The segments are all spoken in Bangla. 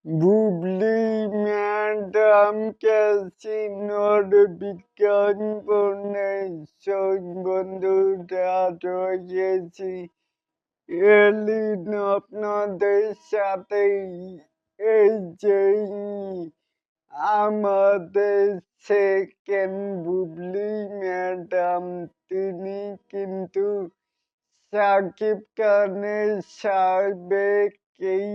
বুবলি ম্যাডাম ক্যাসিনোর বিজ্ঞাপনে বন্ধুরা রয়েছি। এলিন আপনাদের সাথে এই যে আমাদের সেকেন্ড বুবলি ম্যাডাম, তিনি কিন্তু শাকিব খানের সাবেক এই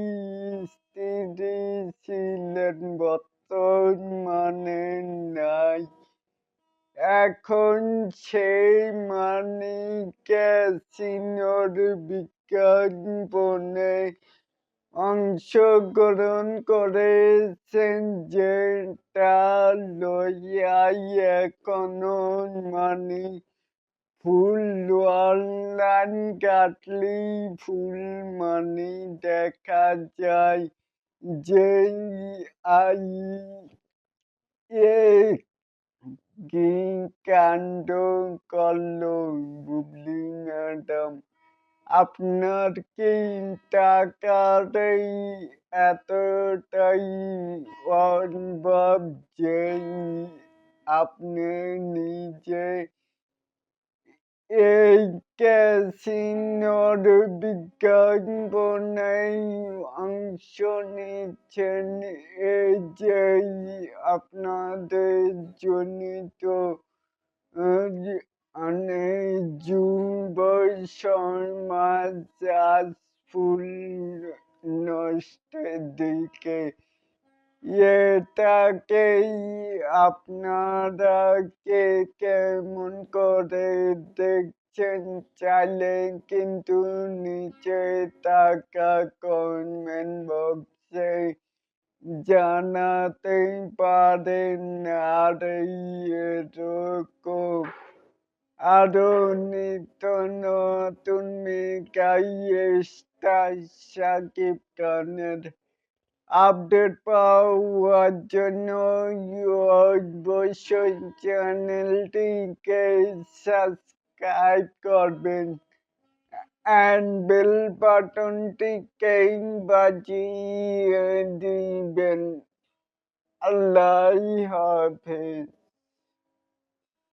স্ত্রী ছিলেন, বর্তমানে নাই। এখন সেই ক্যাসিনোর বিজ্ঞাপনে অংশগ্রহণ করেছেন, যেটা লইয়াই এখনো ফুল অনলাইন ঘাটলেই ফুল দেখা যায় যে কি কাণ্ড করলো বুবলি ম্যাডাম। আপনার কি টাকার এতটাই অভাব যে আপনি নিজে এই ক্যাসিনোর বিজ্ঞাপনে অংশ নিচ্ছেন? এই যে আপনাদের জনিত যুব সমাজ আজ ফুল নষ্টের দিকে, এটাকেই আপনারা কেমন করে দেখছেন? চাইলে কিন্তু নিচে থাকা কমেন্ট বক্সে জানাতেই পারেন। আর এরকম আরো নিত্য নতুন শাকিব খানের আপডেট পাওয়ার জন্য অবশ্যই চ্যানেলটিকে সাবস্ক্রাইব করবেন and বেল বাটনটিকে বাজিয়ে দিবেন। আল্লাহ হাফেজ।